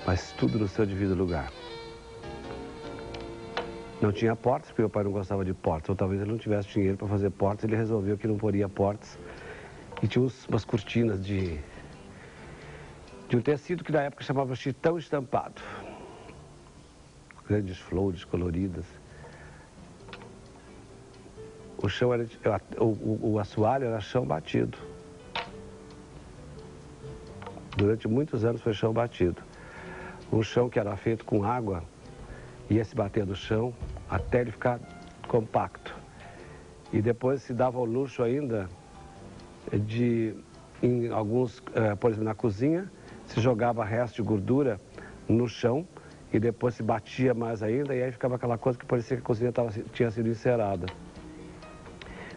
mas tudo no seu devido lugar. Não tinha portas, porque meu pai não gostava de portas, ou talvez ele não tivesse dinheiro para fazer portas, ele resolveu que não poria portas. E tinha umas cortinas de um tecido que na época chamava chitão estampado. Grandes flores coloridas. O chão era, o assoalho era chão batido. Durante muitos anos foi chão batido. Um chão que era feito com água, ia se bater no chão até ele ficar compacto. E depois se dava o luxo ainda de, em alguns, por exemplo, na cozinha, se jogava resto de gordura no chão e depois se batia mais ainda e aí ficava aquela coisa que parecia que a cozinha tinha sido encerada.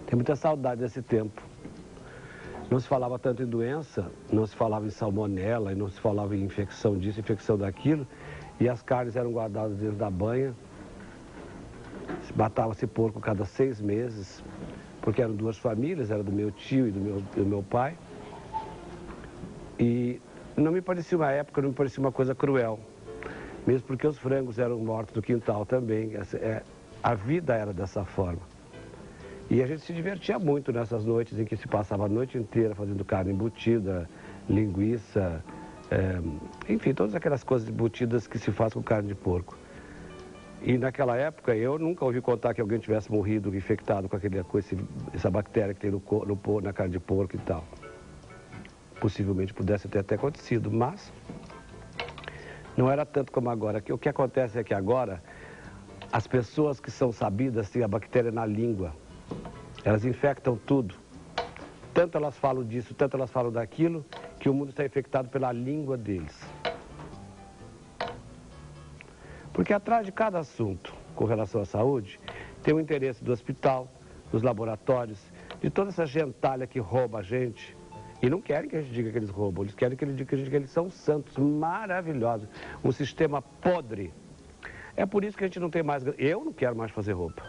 Tem muita saudade desse tempo. Não se falava tanto em doença, não se falava em salmonela, e não se falava em infecção disso, infecção daquilo, e as carnes eram guardadas dentro da banha. Matava-se porco cada 6 meses, porque eram 2 famílias, era do meu tio e do meu pai. E não me parecia uma época, não me parecia uma coisa cruel, mesmo porque os frangos eram mortos no quintal também. A vida era dessa forma. E a gente se divertia muito nessas noites em que se passava a noite inteira fazendo carne embutida, linguiça, enfim, todas aquelas coisas embutidas que se faz com carne de porco. E naquela época eu nunca ouvi contar que alguém tivesse morrido infectado com essa bactéria que tem na carne de porco e tal. Possivelmente pudesse ter até acontecido, mas não era tanto como agora. O que acontece é que agora as pessoas que são sabidas têm a bactéria na língua. Elas infectam tudo. Tanto elas falam disso, tanto elas falam daquilo, que o mundo está infectado pela língua deles. Porque atrás de cada assunto com relação à saúde, tem o interesse do hospital, dos laboratórios, de toda essa gentalha que rouba a gente. E não querem que a gente diga que eles roubam, eles querem que a gente diga que eles são santos, maravilhosos. Um sistema podre. É por isso que a gente não tem mais... Eu não quero mais fazer roupa.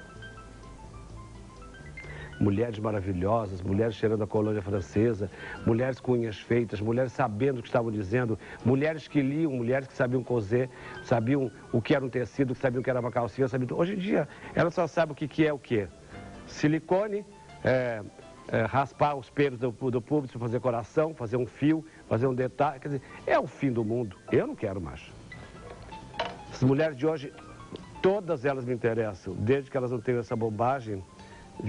Mulheres maravilhosas, mulheres cheirando a colônia francesa, mulheres com unhas feitas, mulheres sabendo o que estavam dizendo, mulheres que liam, mulheres que sabiam coser, sabiam o que era um tecido, que sabiam o que era uma calcinha, sabiam... Hoje em dia, elas só sabem o que é o quê. Silicone, raspar os pelos do público para fazer coração, fazer um fio, fazer um detalhe. Quer dizer, é o fim do mundo. Eu não quero mais. As mulheres de hoje, todas elas me interessam, desde que elas não tenham essa bobagem,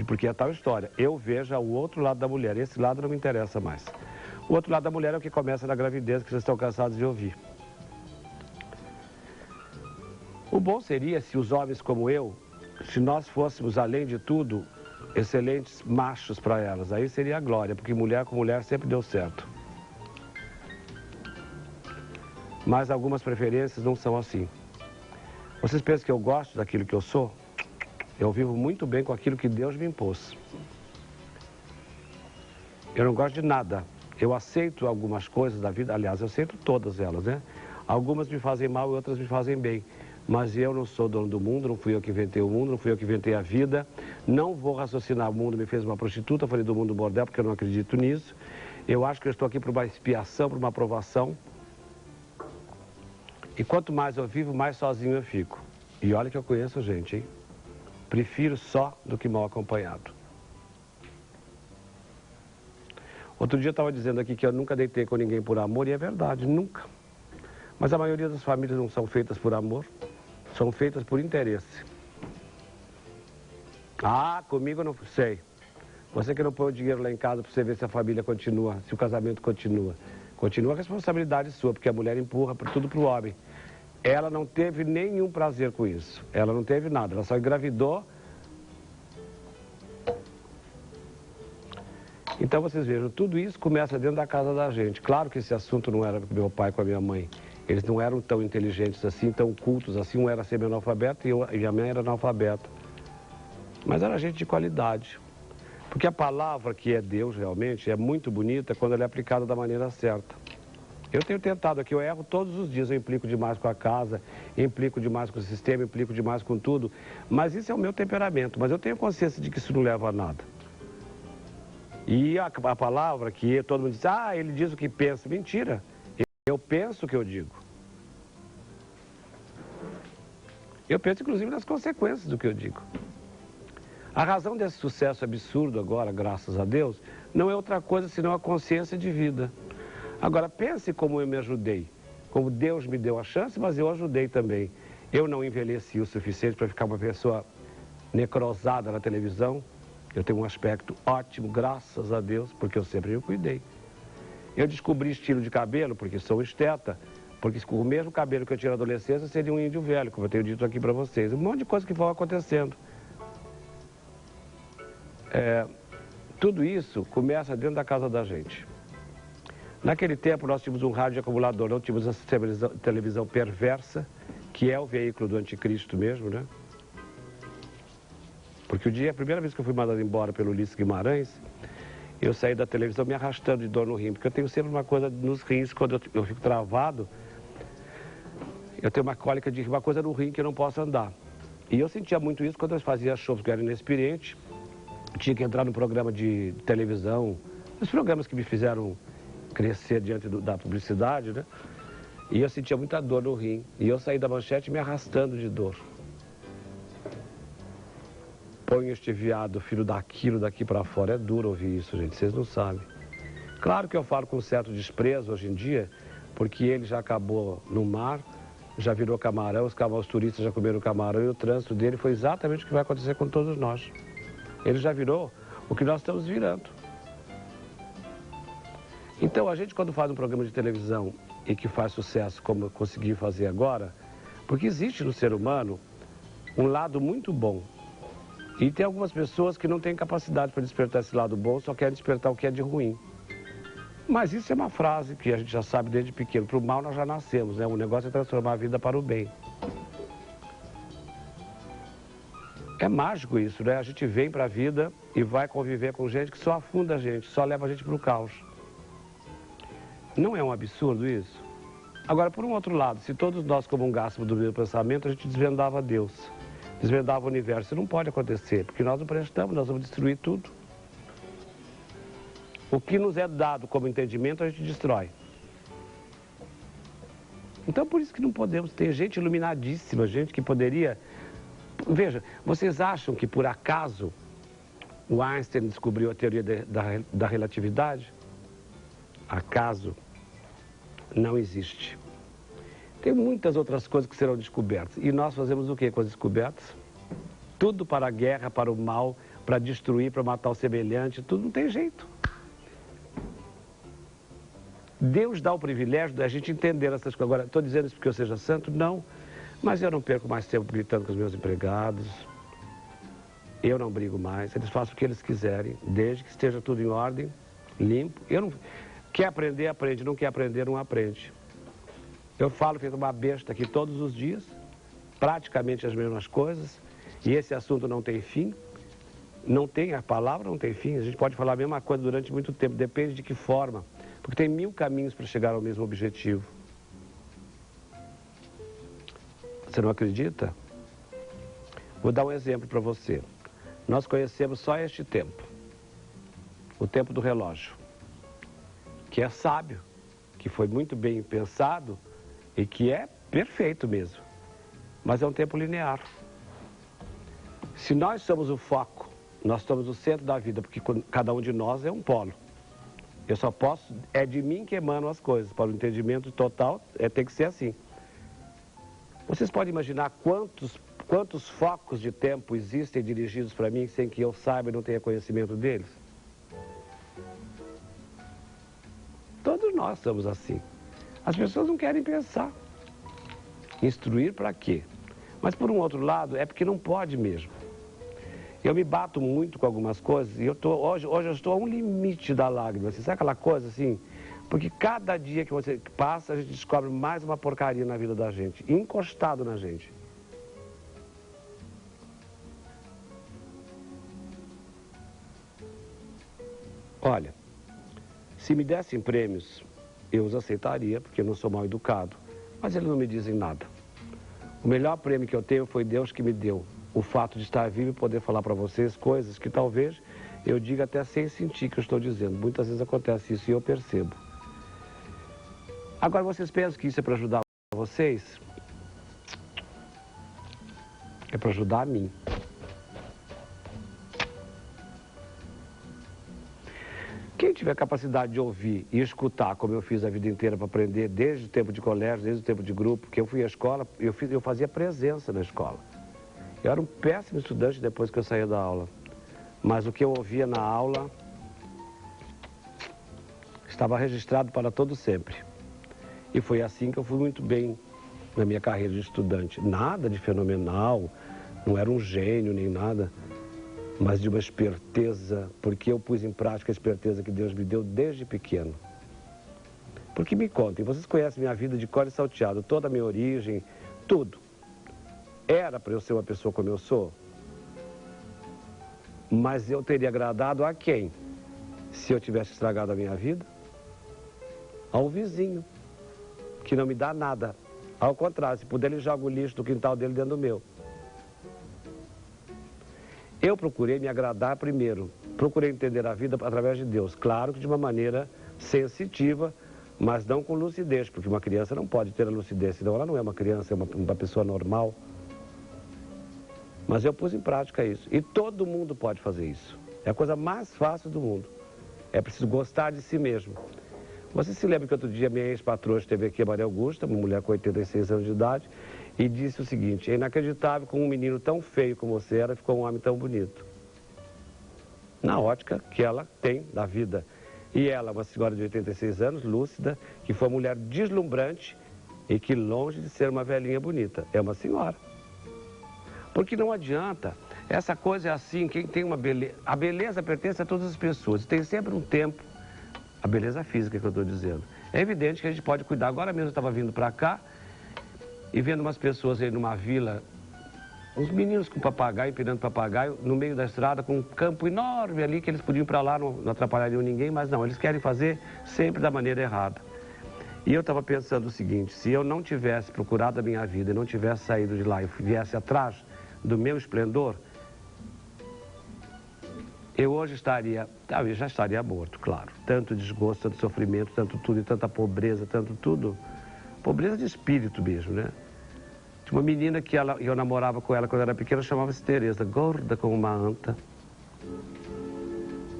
porque é tal história. Eu vejo o outro lado da mulher, esse lado não me interessa mais. O outro lado da mulher é o que começa na gravidez, que vocês estão cansados de ouvir. O bom seria se os homens como eu, se nós fôssemos, além de tudo, excelentes machos para elas. Aí seria a glória, porque mulher com mulher sempre deu certo. Mas algumas preferências não são assim. Vocês pensam que eu gosto daquilo que eu sou? Eu vivo muito bem com aquilo que Deus me impôs. Eu não gosto de nada. Eu aceito algumas coisas da vida, aliás, eu aceito todas elas, né? Algumas me fazem mal e outras me fazem bem. Mas eu não sou dono do mundo, não fui eu que inventei o mundo, não fui eu que inventei a vida. Não vou raciocinar, o mundo me fez uma prostituta, falei do mundo bordel, porque eu não acredito nisso. Eu acho que eu estou aqui por uma expiação, por uma aprovação. E quanto mais eu vivo, mais sozinho eu fico. E olha que eu conheço gente, hein? Prefiro só do que mal acompanhado. Outro dia eu estava dizendo aqui que eu nunca deitei com ninguém por amor, e é verdade, nunca. Mas a maioria das famílias não são feitas por amor, são feitas por interesse. Ah, comigo eu não sei. Você que não põe o dinheiro lá em casa para você ver se a família continua, se o casamento continua. Continua a responsabilidade sua, porque a mulher empurra tudo para o homem. Ela não teve nenhum prazer com isso. Ela não teve nada, ela só engravidou. Então vocês vejam, tudo isso começa dentro da casa da gente. Claro que esse assunto não era com meu pai e com a minha mãe. Eles não eram tão inteligentes assim, tão cultos assim. Um era semi-analfabeto e a minha era analfabeta. Mas era gente de qualidade. Porque a palavra que é Deus realmente é muito bonita quando ela é aplicada da maneira certa. Eu tenho tentado aqui, eu erro todos os dias, eu implico demais com a casa, implico demais com o sistema, implico demais com tudo. Mas isso é o meu temperamento, mas eu tenho consciência de que isso não leva a nada. E a palavra que todo mundo diz, ele diz o que pensa. Mentira, eu penso o que eu digo. Eu penso, inclusive, nas consequências do que eu digo. A razão desse sucesso absurdo agora, graças a Deus, não é outra coisa senão a consciência de vida. Agora, pense como eu me ajudei. Como Deus me deu a chance, mas eu ajudei também. Eu não envelheci o suficiente para ficar uma pessoa necrosada na televisão. Eu tenho um aspecto ótimo, graças a Deus, porque eu sempre me cuidei. Eu descobri estilo de cabelo, porque sou esteta, porque com o mesmo cabelo que eu tinha na adolescência seria um índio velho, como eu tenho dito aqui para vocês. Um monte de coisas que vão acontecendo. Tudo isso começa dentro da casa da gente. Naquele tempo nós tínhamos um rádio acumulador, não tínhamos essa televisão perversa, que é o veículo do anticristo mesmo, né? Porque a primeira vez que eu fui mandado embora pelo Ulisses Guimarães, eu saí da televisão me arrastando de dor no rim, porque eu tenho sempre uma coisa nos rins, quando eu fico travado, eu tenho uma cólica de uma coisa no rim que eu não posso andar. E eu sentia muito isso quando eu fazia shows que eu era inexperiente, tinha que entrar no programa de televisão, os programas que me fizeram crescer diante da publicidade, né? E eu sentia muita dor no rim. E eu saí da manchete me arrastando de dor. Põe este viado, filho daquilo, daqui pra fora. É duro ouvir isso, gente, vocês não sabem. Claro que eu falo com um certo desprezo hoje em dia, porque ele já acabou no mar, já virou camarão, os turistas já comeram camarão, e o trânsito dele foi exatamente o que vai acontecer com todos nós. Ele já virou o que nós estamos virando. Então, a gente quando faz um programa de televisão e que faz sucesso, como eu consegui fazer agora, porque existe no ser humano um lado muito bom. E tem algumas pessoas que não têm capacidade para despertar esse lado bom, só querem despertar o que é de ruim. Mas isso é uma frase que a gente já sabe desde pequeno. Para o mal nós já nascemos, né? O negócio é transformar a vida para o bem. É mágico isso, né? A gente vem para a vida e vai conviver com gente que só afunda a gente, só leva a gente para o caos. Não é um absurdo isso? Agora, por um outro lado, se todos nós comungássemos do mesmo pensamento, a gente desvendava Deus, desvendava o universo. Isso não pode acontecer, porque nós não prestamos, nós vamos destruir tudo. O que nos é dado como entendimento, a gente destrói. Então, por isso que não podemos ter gente iluminadíssima, gente que poderia... Veja, vocês acham que por acaso o Einstein descobriu a teoria da relatividade? Acaso não existe. Tem muitas outras coisas que serão descobertas. E nós fazemos o que com as descobertas? Tudo para a guerra, para o mal, para destruir, para matar o semelhante, tudo não tem jeito. Deus dá o privilégio da gente entender essas coisas. Agora, estou dizendo isso porque eu seja santo? Não. Mas eu não perco mais tempo gritando com os meus empregados. Eu não brigo mais. Eles fazem o que eles quiserem, desde que esteja tudo em ordem, limpo. Eu não... Quer aprender, aprende. Não quer aprender, não aprende. Eu falo feito uma besta aqui todos os dias, praticamente as mesmas coisas, e esse assunto não tem fim. Não tem, a palavra não tem fim. A gente pode falar a mesma coisa durante muito tempo, depende de que forma. Porque tem 1000 caminhos para chegar ao mesmo objetivo. Você não acredita? Vou dar um exemplo para você. Nós conhecemos só este tempo. O tempo do relógio. Que é sábio, que foi muito bem pensado e que é perfeito mesmo. Mas é um tempo linear. Se nós somos o foco, nós estamos no centro da vida, porque cada um de nós é um polo. Eu só posso, é de mim que emanam as coisas. Para o entendimento total, tem que ser assim. Vocês podem imaginar quantos focos de tempo existem dirigidos para mim sem que eu saiba e não tenha conhecimento deles? Todos nós somos assim. As pessoas não querem pensar. Instruir para quê? Mas por um outro lado, é porque não pode mesmo. Eu me bato muito com algumas coisas e hoje eu estou a um limite da lágrima. Assim, sabe aquela coisa assim? Porque cada dia que você passa, a gente descobre mais uma porcaria na vida da gente, encostado na gente. Olha, se me dessem prêmios, eu os aceitaria, porque eu não sou mal educado, mas eles não me dizem nada. O melhor prêmio que eu tenho foi Deus que me deu. O fato de estar vivo e poder falar para vocês coisas que talvez eu diga até sem sentir que eu estou dizendo. Muitas vezes acontece isso e eu percebo. Agora, vocês pensam que isso é para ajudar vocês? é para ajudar a mim. Quem tiver capacidade de ouvir e escutar, como eu fiz a vida inteira para aprender, desde o tempo de colégio, desde o tempo de grupo, que eu fui à escola, eu fazia presença na escola. Eu era um péssimo estudante depois que eu saía da aula. Mas o que eu ouvia na aula estava registrado para todo sempre. E foi assim que eu fui muito bem na minha carreira de estudante. Nada de fenomenal, não era um gênio nem nada, mas de uma esperteza, porque eu pus em prática a esperteza que Deus me deu desde pequeno. Porque me contem, vocês conhecem minha vida de cor e salteado, toda a minha origem, tudo. Era para eu ser uma pessoa como eu sou? Mas eu teria agradado a quem? Se eu tivesse estragado a minha vida? Ao vizinho, que não me dá nada. Ao contrário, se puder, ele joga o lixo do quintal dele dentro do meu. Eu procurei me agradar primeiro, procurei entender a vida através de Deus. Claro que de uma maneira sensitiva, mas não com lucidez, porque uma criança não pode ter a lucidez, senão ela não é uma criança, é uma pessoa normal. Mas eu pus em prática isso, e todo mundo pode fazer isso. É a coisa mais fácil do mundo. É preciso gostar de si mesmo. Você se lembra que outro dia minha ex-patroa esteve aqui, a Maria Augusta, uma mulher com 86 anos de idade, e disse o seguinte: é inacreditável com um menino tão feio como você era, ficou um homem tão bonito. Na ótica que ela tem da vida. E ela, uma senhora de 86 anos, lúcida, que foi uma mulher deslumbrante e que longe de ser uma velhinha bonita, é uma senhora. Porque não adianta, essa coisa é assim, quem tem uma beleza, a beleza pertence a todas as pessoas, tem sempre um tempo, a beleza física que eu estou dizendo. É evidente que a gente pode cuidar. Agora mesmo eu estava vindo para cá e vendo umas pessoas aí numa vila, uns meninos com papagaio, empinando papagaio, no meio da estrada, com um campo enorme ali, que eles podiam ir para lá, não atrapalhariam ninguém, mas não, eles querem fazer sempre da maneira errada. E eu estava pensando o seguinte: se eu não tivesse procurado a minha vida, e não tivesse saído de lá e viesse atrás do meu esplendor, eu hoje estaria, eu já estaria morto, claro. Tanto desgosto, tanto sofrimento, tanto tudo, e tanta pobreza, tanto tudo. Pobreza de espírito mesmo, né? Tinha uma menina que eu namorava com ela quando eu era pequena, chamava-se Tereza, gorda como uma anta.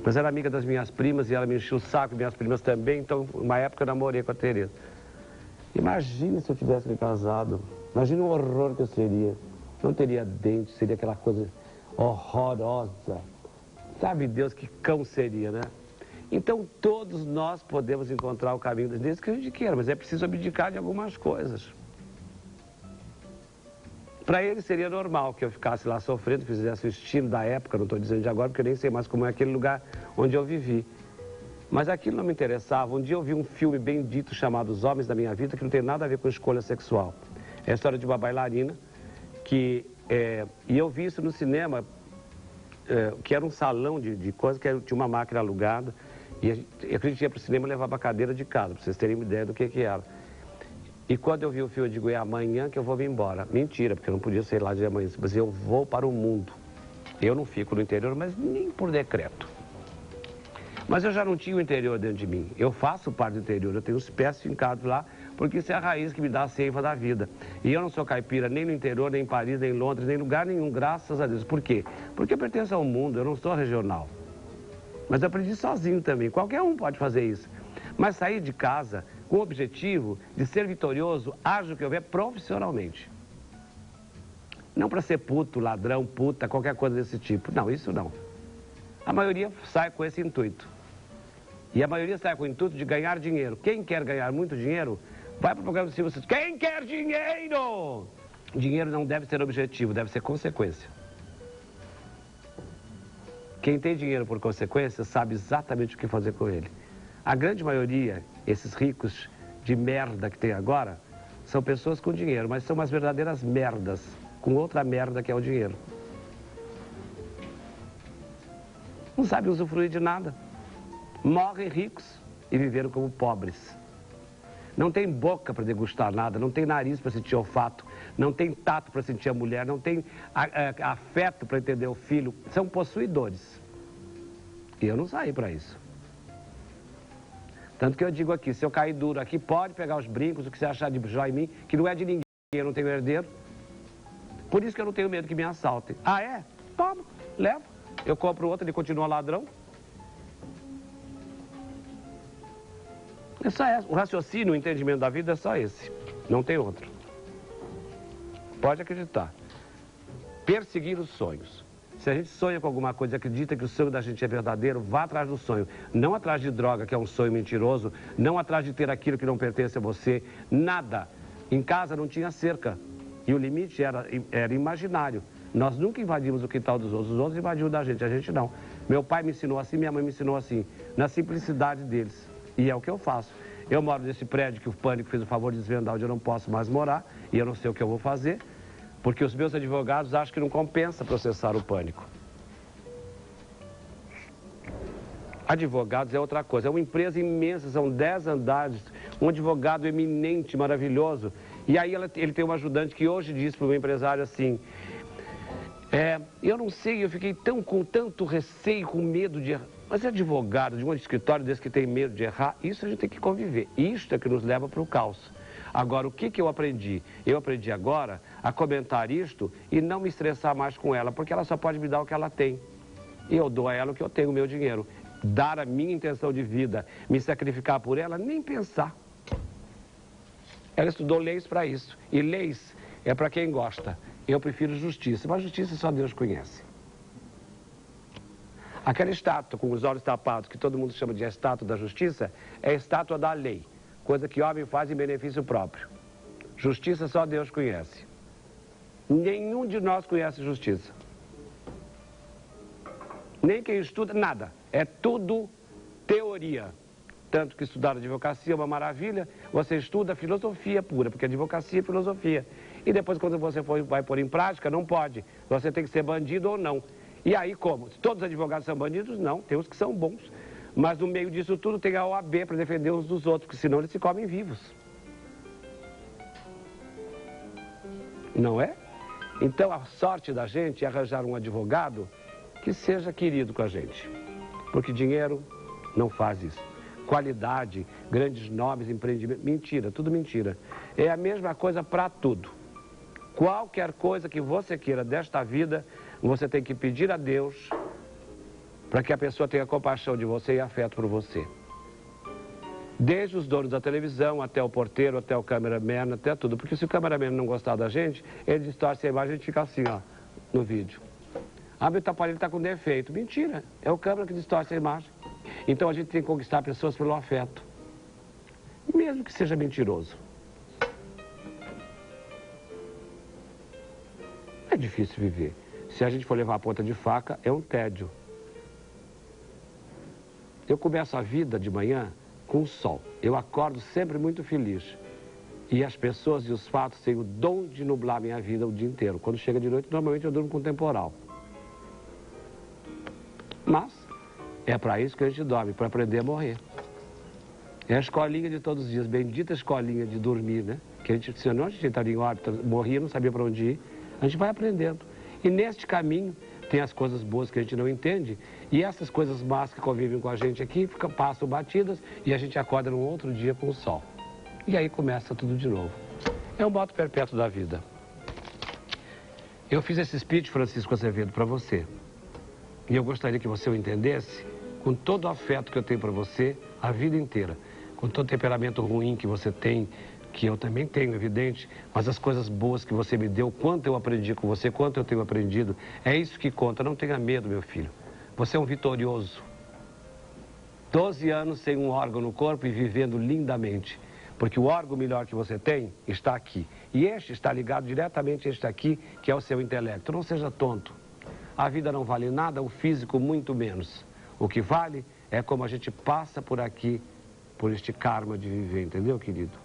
Mas era amiga das minhas primas e ela me enchia o saco, minhas primas também, então uma época eu namorei com a Tereza. Imagina se eu tivesse me casado, imagina o horror que eu seria. Não teria dente, seria aquela coisa horrorosa. Sabe Deus que cão seria, né? Então todos nós podemos encontrar o caminho de Deus que a gente queira, mas é preciso abdicar de algumas coisas. Para ele seria normal que eu ficasse lá sofrendo, fizesse o estilo da época, não estou dizendo de agora, porque eu nem sei mais como é aquele lugar onde eu vivi. Mas aquilo não me interessava. Um dia eu vi um filme bem dito chamado Os Homens da Minha Vida, que não tem nada a ver com escolha sexual. É a história de uma bailarina, e eu vi isso no cinema, que era um salão de coisas, que tinha uma máquina alugada, e a gente ia para o cinema e levava a cadeira de casa, para vocês terem uma ideia do que era. E quando eu vi o filme, eu digo: é amanhã que eu vou vir embora. Mentira, porque eu não podia sair lá de amanhã, mas eu vou para o mundo. Eu não fico no interior, mas nem por decreto. Mas eu já não tinha o interior dentro de mim. Eu faço parte do interior, eu tenho os pés fincados lá, porque isso é a raiz que me dá a seiva da vida. E eu não sou caipira nem no interior, nem em Paris, nem em Londres, nem em lugar nenhum, graças a Deus. Por quê? Porque eu pertenço ao mundo, eu não sou regional. Mas eu aprendi sozinho também, qualquer um pode fazer isso. Mas sair de casa com o objetivo de ser vitorioso, haja o que houver, profissionalmente. Não para ser puto, ladrão, puta, qualquer coisa desse tipo. Não, isso não. A maioria sai com esse intuito. E a maioria sai com o intuito de ganhar dinheiro. Quem quer ganhar muito dinheiro, vai para o programa do Silvio Santos. Quem quer dinheiro? Dinheiro não deve ser objetivo, deve ser consequência. Quem tem dinheiro por consequência sabe exatamente o que fazer com ele. A grande maioria, esses ricos de merda que tem agora, são pessoas com dinheiro, mas são umas verdadeiras merdas, com outra merda que é o dinheiro. Não sabem usufruir de nada. Morrem ricos e viveram como pobres. Não tem boca para degustar nada, não tem nariz para sentir olfato, não tem tato para sentir a mulher, não tem afeto para entender o filho. São possuidores. E eu não saí para isso. Tanto que eu digo aqui, se eu cair duro aqui, pode pegar os brincos, o que você achar de joia em mim, que não é de ninguém, eu não tenho herdeiro. Por isso que eu não tenho medo que me assaltem. Ah, é? Toma, leva. Eu compro outro, ele continua ladrão. É só esse. O raciocínio, o entendimento da vida é só esse. Não tem outro. Pode acreditar. Perseguir os sonhos. Se a gente sonha com alguma coisa, acredita que o sonho da gente é verdadeiro, vá atrás do sonho. Não atrás de droga, que é um sonho mentiroso. Não atrás de ter aquilo que não pertence a você. Nada. Em casa não tinha cerca. E o limite era imaginário. Nós nunca invadimos o quintal dos outros invadiam da gente, a gente não. Meu pai me ensinou assim, minha mãe me ensinou assim, na simplicidade deles. E é o que eu faço. Eu moro nesse prédio que o Pânico fez o favor de desvendar, onde eu não posso mais morar, e eu não sei o que eu vou fazer, porque os meus advogados acham que não compensa processar o Pânico. Advogados é outra coisa, é uma empresa imensa, são 10 andares, um advogado eminente, maravilhoso. E aí ele tem um ajudante que hoje disse para o meu empresário assim, eu não sei, eu fiquei com tanto receio, com medo de errar. Mas é advogado de um escritório desse que tem medo de errar, isso a gente tem que conviver. Isto é que nos leva para o caos. Agora, o que eu aprendi? Eu aprendi agora a comentar isto e não me estressar mais com ela, porque ela só pode me dar o que ela tem. E eu dou a ela o que eu tenho, o meu dinheiro. Dar a minha intenção de vida, me sacrificar por ela, nem pensar. Ela estudou leis para isso. E leis é para quem gosta. Eu prefiro justiça, mas justiça só Deus conhece. Aquela estátua com os olhos tapados, que todo mundo chama de estátua da justiça, é a estátua da lei. Coisa que o homem faz em benefício próprio. Justiça só Deus conhece. Nenhum de nós conhece justiça. Nem quem estuda, nada. É tudo teoria. Tanto que estudar advocacia é uma maravilha, você estuda filosofia pura, porque advocacia é filosofia. E depois, quando você vai pôr em prática, não pode. Você tem que ser bandido ou não. E aí como? Todos os advogados são bandidos? Não, tem uns que são bons. Mas no meio disso tudo tem a OAB para defender uns dos outros, porque senão eles se comem vivos. Não é? Então a sorte da gente é arranjar um advogado que seja querido com a gente. Porque dinheiro não faz isso. Qualidade, grandes nomes, empreendimentos, mentira, tudo mentira. É a mesma coisa para tudo. Qualquer coisa que você queira desta vida, você tem que pedir a Deus para que a pessoa tenha compaixão de você e afeto por você. Desde os donos da televisão, até o porteiro, até o cameraman, até tudo. Porque se o cameraman não gostar da gente, ele distorce a imagem e a gente fica assim, ó, no vídeo. Ah, meu aparelho está com defeito. Mentira, é o câmera que distorce a imagem. Então a gente tem que conquistar pessoas pelo afeto. Mesmo que seja mentiroso. É difícil viver. Se a gente for levar a ponta de faca, é um tédio. Eu começo a vida de manhã com o sol. Eu acordo sempre muito feliz. E as pessoas e os fatos têm o dom de nublar minha vida o dia inteiro. Quando chega de noite, normalmente eu durmo com temporal. Mas é para isso que a gente dorme, para aprender a morrer. É a escolinha de todos os dias, bendita escolinha de dormir, né? Que a gente, senão a gente estaria em órbita, morria, não sabia para onde ir. A gente vai aprendendo. E neste caminho tem as coisas boas que a gente não entende e essas coisas más que convivem com a gente aqui passam batidas e a gente acorda num outro dia com o sol. E aí começa tudo de novo. É um modo perpétuo da vida. Eu fiz esse speech, Francisco Azevedo, para você. E eu gostaria que você o entendesse com todo o afeto que eu tenho para você a vida inteira. Com todo o temperamento ruim que você tem, que eu também tenho, evidente, mas as coisas boas que você me deu, quanto eu aprendi com você, quanto eu tenho aprendido, é isso que conta. Não tenha medo, meu filho. Você é um vitorioso. 12 anos sem um órgão no corpo e vivendo lindamente. Porque o órgão melhor que você tem está aqui. E este está ligado diretamente a este aqui, que é o seu intelecto. Não seja tonto. A vida não vale nada, o físico muito menos. O que vale é como a gente passa por aqui, por este karma de viver, entendeu, querido?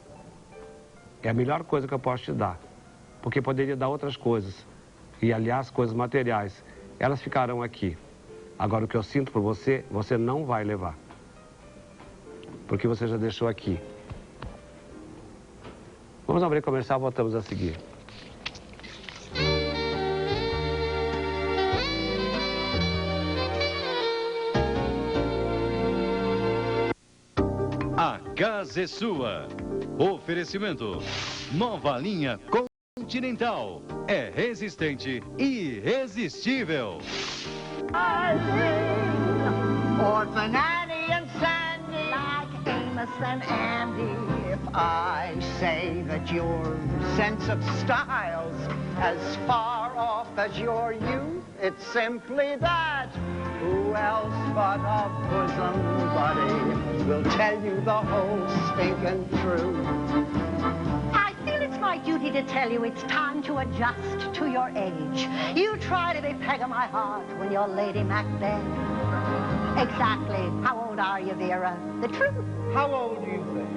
É a melhor coisa que eu posso te dar. Porque poderia dar outras coisas. E, aliás, coisas materiais. Elas ficarão aqui. Agora, o que eu sinto por você, você não vai levar. Porque você já deixou aqui. Vamos abrir comercial, voltamos a seguir. A casa é sua. Oferecimento. Nova linha Continental. é resistente e irresistível. Orphan Annie and Sandy, like Amos and Andy. If I say that your sense of style's as far off as your youth, it's simply that. Who else but a bosom buddy will tell you the whole stinking truth? I feel it's my duty to tell you it's time to adjust to your age. You try to be peg of my heart when you're Lady Macbeth. Exactly. How old are you, Vera? The truth. How old do you think?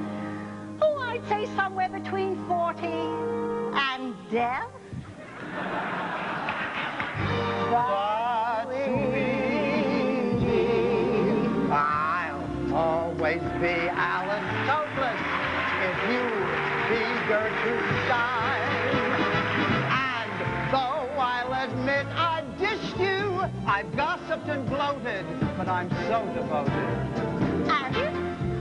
Oh, I'd say somewhere between 40 and death. But sweetie, I'll always be Alice Toklas if you be Gertrude Stein. And though I'll admit I dished you, I've gossiped and gloated, but I'm so devoted. And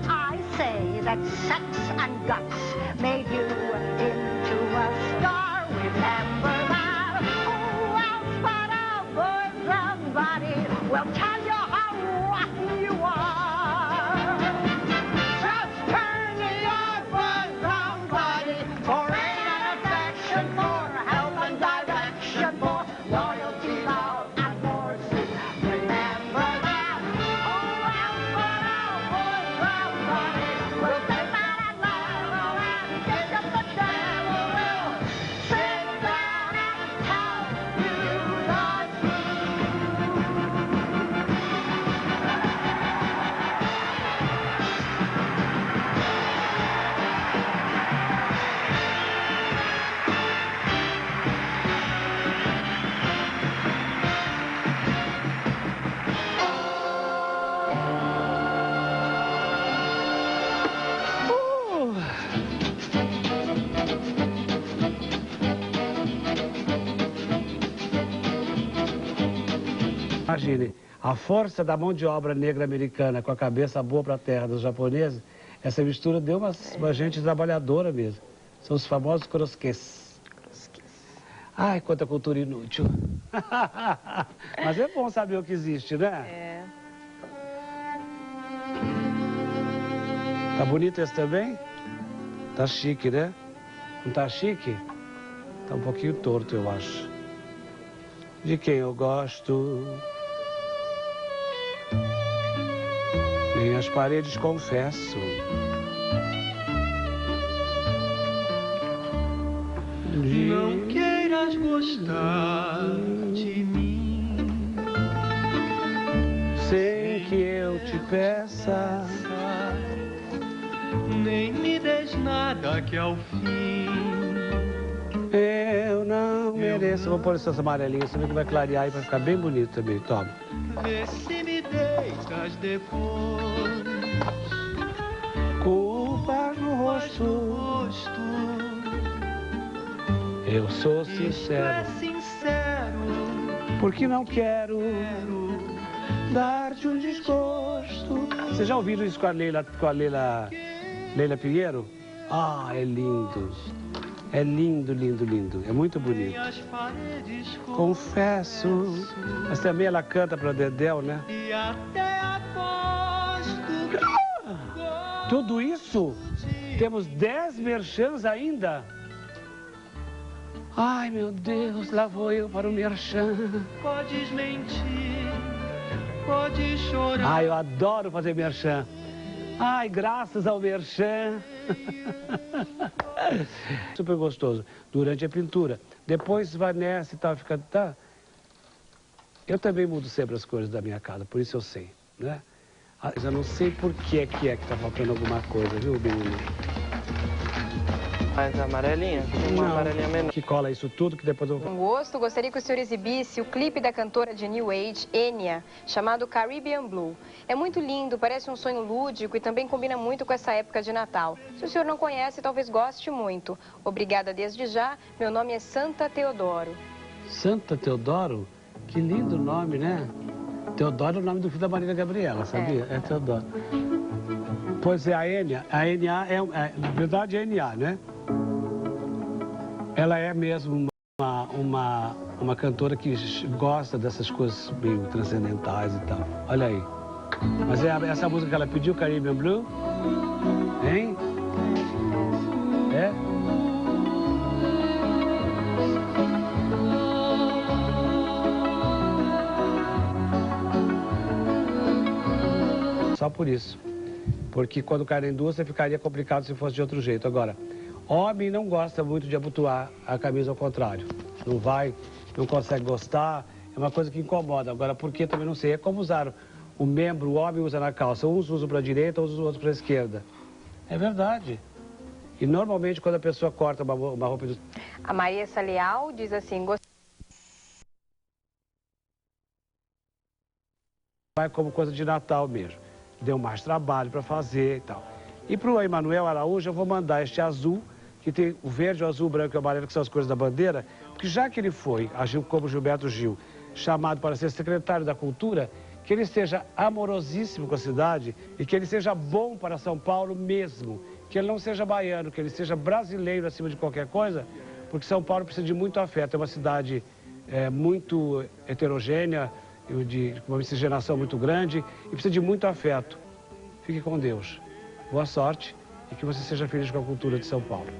I say that sex and guts made you into a star. Remember that. Who else but a bosom buddy will tell you how rotten you are? Just turn to your bosom buddy for aid and affection, for help and direction, for loyalty, love, and more sleep. Remember that. Who else but a bosom buddy will take that and love and kick up the devil will sit down and tell you the Imagine, a força da mão de obra negra americana com a cabeça boa para a terra dos japoneses, essa mistura deu uma gente trabalhadora mesmo. São os famosos crosquês. Ai, quanta cultura inútil. Mas é bom saber o que existe, né? É. Tá bonito esse também? Tá chique, né? Não tá chique? Tá um pouquinho torto, eu acho. De quem eu gosto. Minhas paredes confesso. Não queiras gostar de mim Sem que eu te peça. Nem me des nada que ao fim Eu não mereço. Vou pôr essas amarelinhas, você vê que vai clarear e vai ficar bem bonito também. Toma. vê se me deixas depois Culpas no rosto. Eu sou Isto é sincero. sincero. Porque não quero dar-te um desgosto. Vocês já ouviram isso com a Leila Pinheiro? Ah, é lindo. É lindo, lindo, lindo. É muito bonito. Minhas paredes Confesso. Mas também ela canta para Dedéu, né? e até aposto. Tudo isso? Temos 10 merchans ainda? Ai, meu Deus, lá vou eu para o merchan. Podes mentir, podes chorar. Ai, eu adoro fazer merchan. Ai, graças ao merchan. Super gostoso. Durante a pintura. Depois esvanece e tal, fica... Tá. Eu também mudo sempre as cores da minha casa, por isso eu sei, né? Ah, eu já não sei por que é que tá faltando alguma coisa, viu, menino? Mais amarelinha? Uma amarelinha menor. Que cola isso tudo, que depois eu vou... Com gosto, gostaria que o senhor exibisse o clipe da cantora de New Age, Enya, chamado Caribbean Blue. É muito lindo, parece um sonho lúdico e também combina muito com essa época de Natal. Se o senhor não conhece, talvez goste muito. Obrigada desde já. Meu nome é Santa Teodoro. Santa Teodoro? Que lindo nome, né? Teodoro é o nome do filho da Maria Gabriela, sabia? É Teodoro. Pois é, a Enya na verdade é Enya, né? Ela é mesmo uma cantora que gosta dessas coisas meio transcendentais e tal. Olha aí. Mas é essa música que ela pediu, Caribbean Blue? Hein? É? Só por isso. Porque quando cai na indústria ficaria complicado se fosse de outro jeito. Agora, homem não gosta muito de abotoar a camisa ao contrário. Não vai, não consegue gostar, é uma coisa que incomoda. Agora, por que também não sei. É como usar o membro, o homem usa na calça. Uns usam para a direita, outros usam para a esquerda. É verdade. E normalmente quando a pessoa corta uma roupa... A Maísa Leal diz assim... Vai como coisa de Natal mesmo. Deu mais trabalho para fazer e tal. E para o Emanuel Araújo eu vou mandar este azul, que tem o verde, o azul, o branco e o amarelo, que são as cores da bandeira, porque já que ele foi, agiu como Gilberto Gil, chamado para ser secretário da Cultura, que ele seja amorosíssimo com a cidade e que ele seja bom para São Paulo mesmo, que ele não seja baiano, que ele seja brasileiro acima de qualquer coisa, porque São Paulo precisa de muito afeto, é uma cidade muito heterogênea, de uma miscigenação muito grande e precisa de muito afeto. Fique com Deus. Boa sorte e que você seja feliz com a cultura de São Paulo.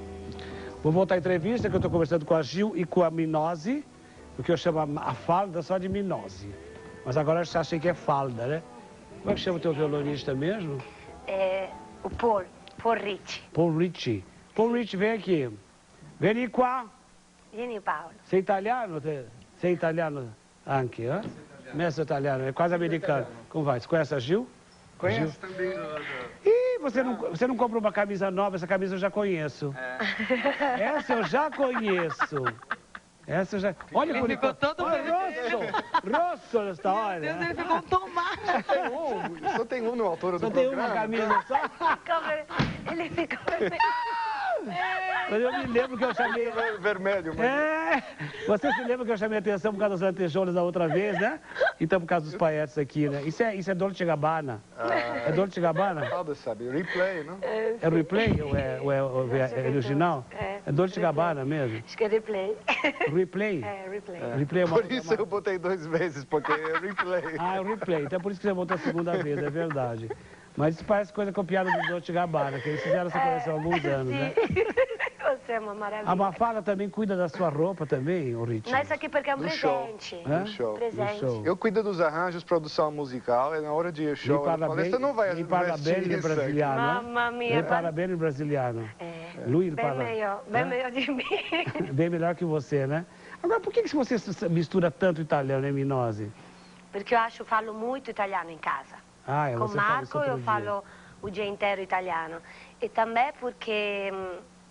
Vou voltar à entrevista, que eu estou conversando com a Gil e com a Minose, porque eu chamo a falda só de Minose. Mas agora eu já achei que é falda, né? Como é que chama o teu violonista mesmo? É o Paul Ricci. Paul Ricci. Paul Ricci, vem aqui. Vieni qua. Vieni Paolo. Sei italiano? Sei italiano anche, eh? Mestre italiano, é quase americano. Como vai? Você conhece a Gil? Conheço também. Ih, você não comprou uma camisa nova? Essa camisa eu já conheço. É. Essa eu já conheço. Essa eu já... Olha, ele ficou todo... Olha, rosso nessa hora. Meu Deus, ele ficou um tomate. Só tem um no altura do Só programa. tem uma camisa só? Ele ficou... Mas eu me lembro que eu chamei... Vermelho. Mas... Você se lembra que eu chamei a atenção por causa das lantejoulas da outra vez, né? Então por causa dos paetes aqui, né? Isso é Dolce & Gabbana. É Dolce & Gabbana? Todo sabe. Replay, não? É Replay ou é original? É Dolce & Gabbana mesmo? Acho que é Replay. Replay? É, Replay. Replay é uma... Por isso eu botei 2 vezes, porque é Replay. Ah, é o Replay. Então é por isso que você botou a segunda vez, é verdade. Mas isso parece coisa copiada do Dolce & Gabbana, que eles fizeram essa coleção há alguns anos, né? Você é uma maravilha. A Mafalda também cuida da sua roupa também, o Ricci? Não, isso aqui porque é um No presente. Hã? No show. Presente. No show. Eu cuido dos arranjos, produção musical, e na hora de ir ao show, Mi parla você não vai mi parla vestir bene isso brasiliano, Mamma mia. Mi parla bene brasiliano. É. Lui Bem parla... melhor de mim. Bem melhor que você, né? Agora, por que você mistura tanto italiano, hein, Minose? Porque eu falo muito italiano em casa. Ah, Com você fala isso Marco outro eu dia. falo o dia inteiro italiano. E também porque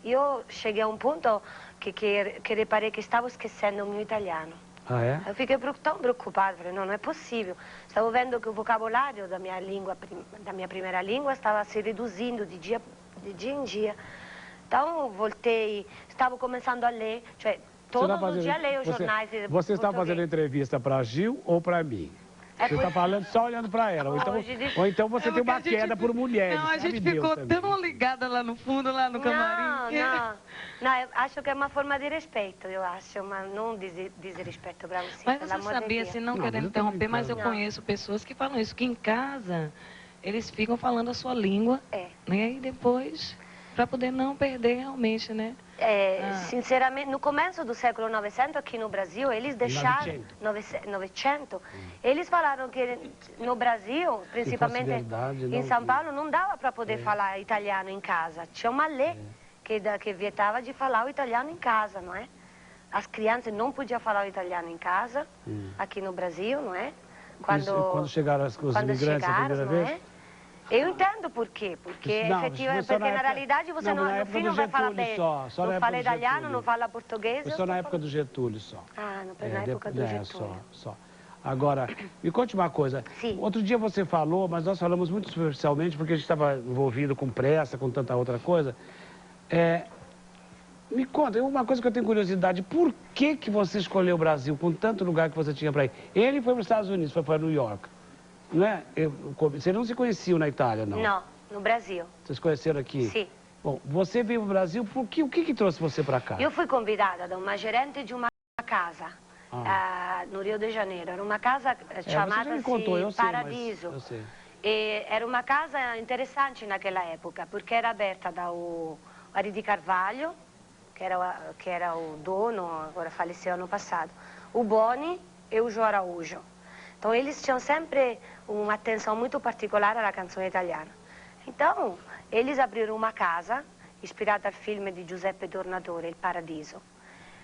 eu cheguei a um ponto que reparei que estava esquecendo o meu italiano. Ah, é? Eu fiquei tão preocupada, falei, não é possível. Estava vendo que o vocabulário da minha primeira língua estava se reduzindo de dia em dia. Então voltei, estava começando a ler, cioè todos os dias leio jornais de Você está português. fazendo entrevista para Gil ou para mim? Você está falando só olhando para ela. Ou então você tem uma queda por mulheres. Não, a gente ficou tão ligada lá no fundo, lá no camarim. Não, eu acho que é uma forma de respeito, eu acho, mas não desrespeito para você, Mas pelo você amor de sabia, Deus. assim, não querendo interromper, mas eu conheço pessoas que falam isso, que em casa eles ficam falando a sua língua, né? E depois, para poder não perder realmente, né? Sinceramente, no começo do século 900 aqui no Brasil, eles deixaram... 900. Eles falaram que no Brasil, principalmente em São Paulo, não dava para poder falar italiano em casa. Tinha uma lei que vietava de falar o italiano em casa, não é? As crianças não podiam falar o italiano em casa, aqui no Brasil, não é? Quando chegaram os imigrantes a primeira vez? Eu entendo por quê. Porque, efetivamente, porque na realidade você o filho não vai falar bem. Não fala italiano, não fala português. Foi só na época do Getúlio só. Ah, na época do Getúlio. Só. Agora, me conte uma coisa. Sim. Outro dia você falou, mas nós falamos muito superficialmente, porque a gente estava envolvido com pressa, com tanta outra coisa. Me conta, uma coisa que eu tenho curiosidade, por que você escolheu o Brasil, com tanto lugar que você tinha para ir? Ele foi para os Estados Unidos, foi para New York. Não é? Vocês não se conheciam na Itália, não? Não, no Brasil. Vocês conheceram aqui? Sim. Bom, você veio para o Brasil, o que trouxe você para cá? Eu fui convidada de uma gerente de uma casa no Rio de Janeiro. Era uma casa chamada Paradiso. Eu sei. E era uma casa interessante naquela época, porque era aberta do Ari de Carvalho, que era o dono, agora faleceu ano passado, o Boni e o João Araújo. Então eles tinham sempre uma atenção muito particular à canção italiana. Então eles abriram uma casa, inspirada ao filme de Giuseppe Tornatore, Il Paradiso,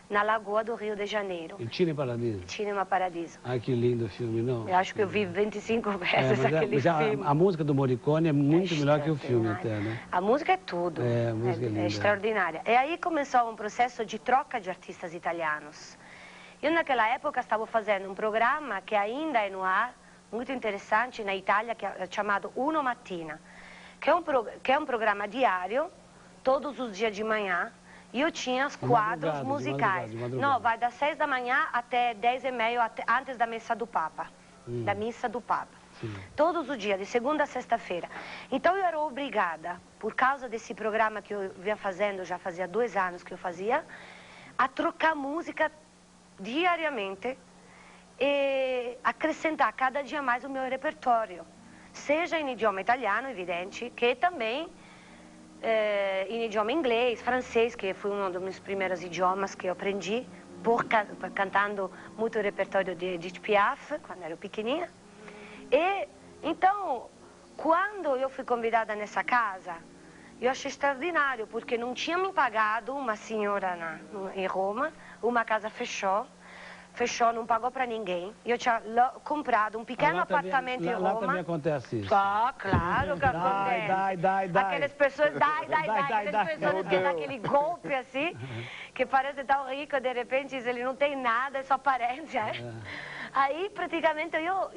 na Lagoa do Rio de Janeiro. Em Cinema Paradiso? Cinema Paradiso. Ai, que lindo o filme, não? Eu acho que eu vi 25 vezes aquele filme. A música do Morricone é muito melhor que o filme até, né? A música é tudo. A música é linda. É extraordinária. E aí começou um processo de troca de artistas italianos. Eu naquela época estava fazendo um programa que ainda é no ar, muito interessante na Itália, que é chamado Uno Mattina, que é um programa diário, todos os dias de manhã. E eu tinha os quadros musicais. Não, vai das 6 da manhã até 10h30, antes da missa do Papa. Da missa do Papa. Sim. Todos os dias, de segunda a sexta-feira. Então eu era obrigada, por causa desse programa que eu vinha fazendo, já fazia 2 anos que eu fazia, a trocar música diariamente e acrescentar cada dia mais o meu repertório. Seja em idioma italiano, evidente, que também em idioma inglês, francês, que foi um dos meus primeiros idiomas que eu aprendi, cantando muito repertório de Edith Piaf, quando era pequenininha. E, então, quando eu fui convidada nessa casa, eu achei extraordinário, porque não tinha me pagado uma senhora em Roma, uma casa fechou, não pagou para ninguém. Eu tinha comprado um pequeno apartamento em Roma. Lá também acontece isso. Claro que acontece. Dai. Aquelas pessoas, aquelas pessoas que dão aquele golpe assim, que parece tão rico, de repente ele não tem nada, é só aparência. Aí, praticamente, eu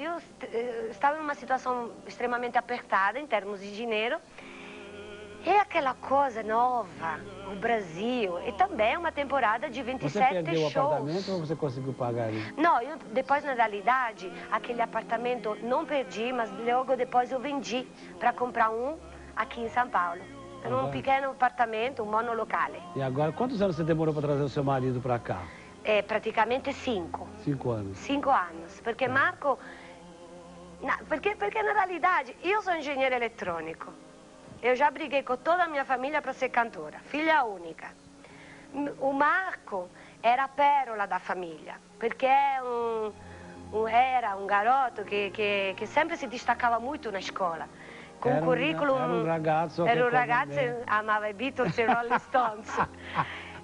estava em uma situação extremamente apertada em termos de dinheiro. É aquela coisa nova, o Brasil, e também uma temporada de 27 shows. Você perdeu o apartamento ou você conseguiu pagar ele? Não, depois, na realidade, aquele apartamento não perdi, mas logo depois eu vendi para comprar um aqui em São Paulo. Era um pequeno apartamento, um monolocale. E agora, quantos anos você demorou para trazer o seu marido para cá? Praticamente 5. 5 anos. 5 anos, porque Marco... Porque na realidade, eu sou engenheiro eletrônico. Eu já briguei com toda a minha família para ser cantora, filha única. O Marco era a pérola da família, porque era um garoto que sempre se destacava muito na escola. Com um currículo... Era um ragazzo, amava i Beatles e Rolling Stones.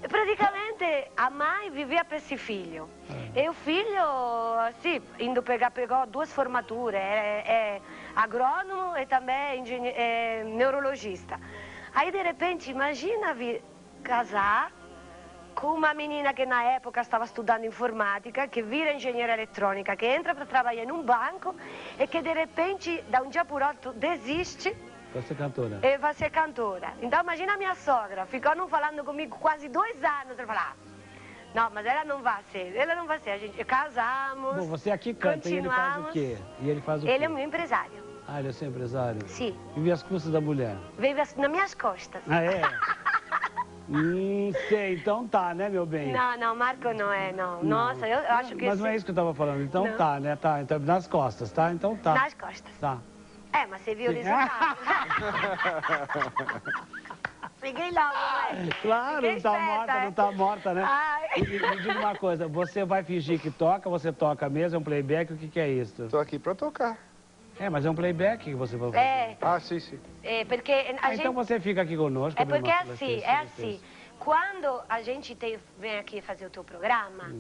Praticamente a mãe vivia para esse filho. E o filho, assim, pegou 2 formaturas, é agrônomo e também neurologista. Aí, de repente, imagina casar com uma menina que na época estava estudando informática, que vira engenheira eletrônica, que entra para trabalhar em um banco e que, de repente, da um dia por outro, desiste. Vai ser cantora. E vai ser cantora. Então, imagina a minha sogra, ficou falando comigo quase 2 anos. Ela falou, não, mas ela não vai ser. A gente casamos. Bom, você aqui canta e ele faz o quê? Ele é meu empresário. Ah, ele é seu empresário? Sim. Vive às custas da mulher? Vive nas minhas costas. Ah, é? Sei, então tá, né, meu bem? Não, Marco não é, não. Nossa, eu acho que... Mas não é isso que eu tava falando. Então não. Tá, né? Tá, então nas costas, tá? Então tá. Nas costas. Tá. Mas você viu o resultado. Peguei logo, né? Claro, não tá morta, né? Ai. Me diga uma coisa, você vai fingir que toca, você toca mesmo, é um playback, o que é isso? Tô aqui pra tocar. Mas é um playback que você vai fazer. Ah, sim. Porque a gente... Então você fica aqui conosco. Porque é assim, quando a gente vem aqui fazer o teu programa,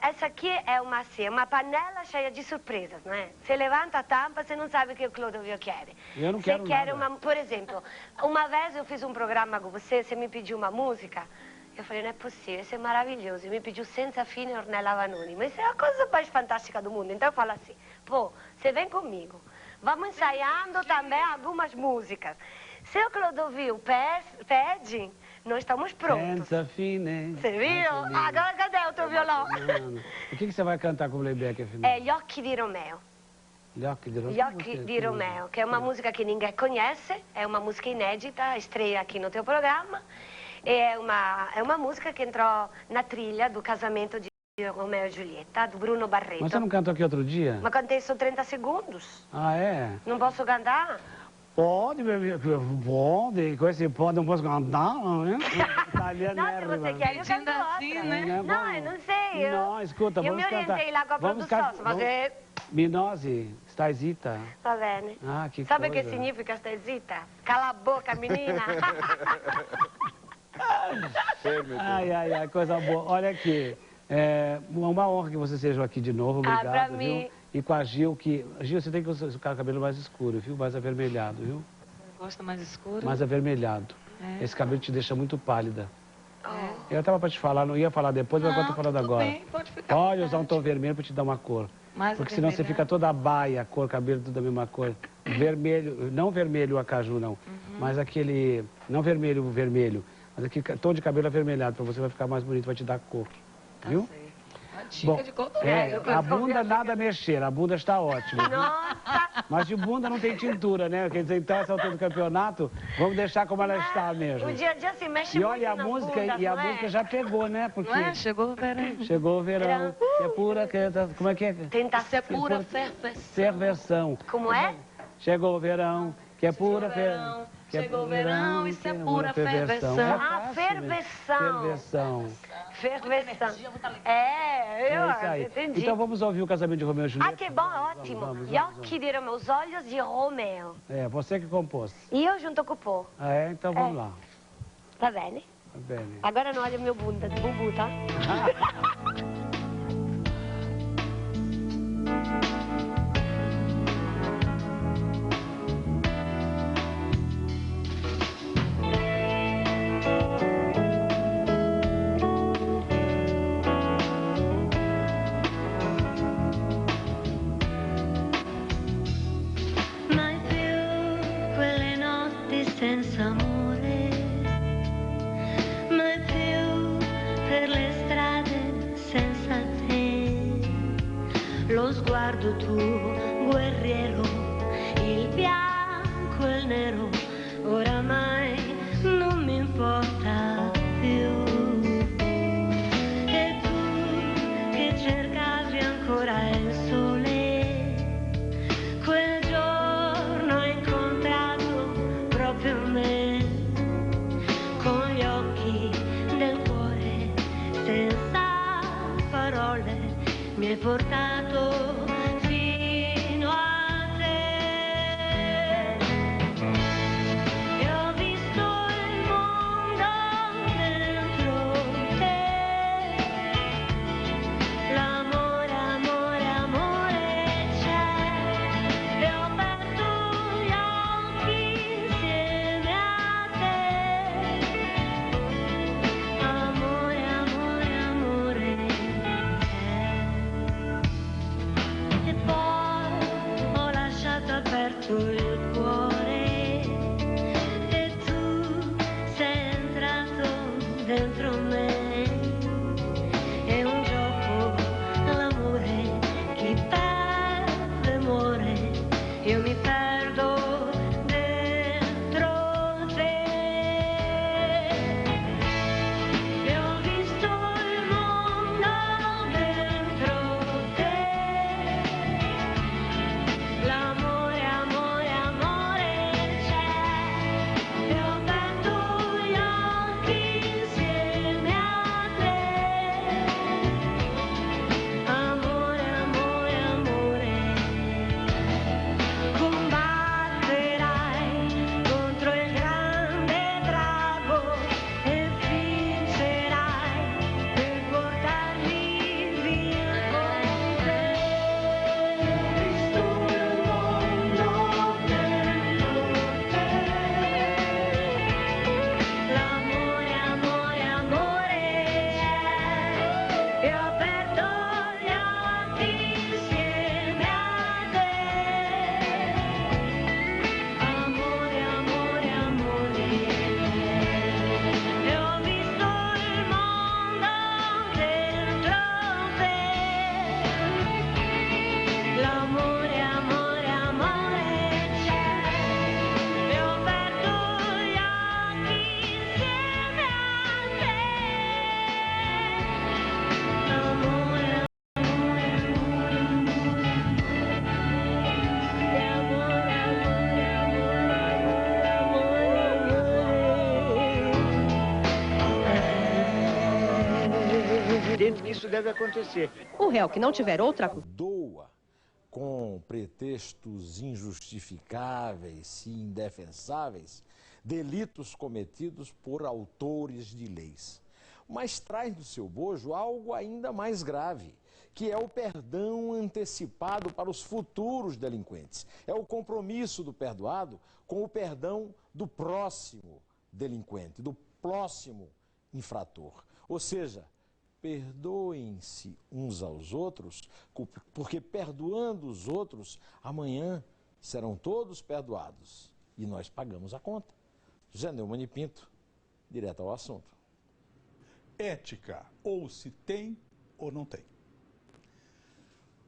essa aqui é uma panela cheia de surpresas, não é? Você levanta a tampa, você não sabe o que o Clodovil quer. Eu não quero nada. Por exemplo, uma vez eu fiz um programa com você me pediu uma música, eu falei, não é possível, isso é maravilhoso. E me pediu Senza Fine Ornella Vanoni, mas isso é a coisa mais fantástica do mundo. Então eu falo assim, você vem comigo, vamos ensaiando também algumas músicas. Se o Clodovil pede, nós estamos prontos. Senza Fine. Você viu? Agora cadê o teu violão? O que você vai cantar com o playback, afinal? É Gli Occhi di Romeo. Gli Occhi di Romeo, que é uma música que ninguém conhece, é uma música inédita, estreia aqui no teu programa. É uma música que entrou na trilha do casamento de Romeo e Giulietta, do Bruno Barreto. Mas você não cantou aqui outro dia? Mas cantei só 30 segundos. Ah, é? Não posso cantar? Pode, com esse pode, não posso cantar, né? Italiano não, se você quer, eu canto outra. Assim, né? Não, eu não sei. Não, escuta, vamos cantar. Eu me orientei lá com a produção, se você... Minose, stai zitta? Va bene. Ah, que Sabe o coisa. que significa stai zitta? Cala a boca, menina. Ai, coisa boa. Olha aqui, é uma honra que você seja aqui de novo, obrigado, pra viu? mim... E com a Gil, Gil, você tem que usar o cabelo mais escuro, viu? Mais avermelhado, viu? Gosta mais escuro? Mais avermelhado. É. Esse cabelo te deixa muito pálida. Oh. Eu estava para te falar, não ia falar depois, mas agora estou falando agora. Bem, pode ficar. Pode usar um tom vermelho para te dar uma cor. Mais porque senão você fica toda baia, cor, cabelo, tudo da mesma cor. Vermelho, não vermelho acaju, não. Mas aquele, não vermelho, mas aquele tom de cabelo avermelhado, para você vai ficar mais bonito, vai te dar cor. Viu? Sei. Dica de cor a bunda nada a mexer, a bunda está ótima. Nossa! Mas de bunda não tem tintura, né? Quer dizer, então essa altura do campeonato, vamos deixar como ela está mesmo. O dia a dia se mexe E muito olha, a música, bundas, e a não é? música já pegou, né? Porque Não é? Chegou o verão. chegou o verão, que é pura, como é que é? Tentação. É pura ferveção. Ferveção. Como é? Chegou o verão, que é pura verão, chegou o verão, isso é que pura ferveção. É Ah, fácil, né? ferveção. Ferveção. Ferveção. É Eu isso aí. entendi. Então vamos ouvir o casamento de Romeu e Julieta. Ah, que bom, ótimo. Vamos. Gli occhi di Romeo, os olhos de Romeo. É, você que compôs. E eu junto com o Pô. Ah, é? Então vamos lá. Tá bene? Tá bem. Agora não olha o meu bunda de bubu, tá? Mai più quelle notti senza amore, mai più per le strade senza te. Lo sguardo tuo, guerriero, il bianco e il nero, oramai non mi importa più. E tu che cercavi ancora il sole, quel giorno ho incontrato proprio me, con gli occhi del cuore, senza parole, mi hai portato fino a te. E ho visto il mondo dentro te, l'amore, amore, amore c'è, e ho aperto gli occhi insieme a te. Amore, amore, amore c'è. evidente que isso deve acontecer. O réu que não tiver outra... Doa com pretextos injustificáveis e indefensáveis delitos cometidos por autores de leis. Mas traz no seu bojo algo ainda mais grave, que é o perdão antecipado para os futuros delinquentes. É o compromisso do perdoado com o perdão do próximo delinquente, do próximo infrator. Ou seja, perdoem-se uns aos outros, porque perdoando os outros, amanhã serão todos perdoados e nós pagamos a conta. José Neumann e Pinto, direto ao assunto. Ética, ou se tem ou não tem.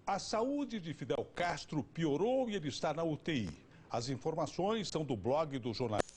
A saúde de Fidel Castro piorou e ele está na UTI. As informações são do blog do jornalista.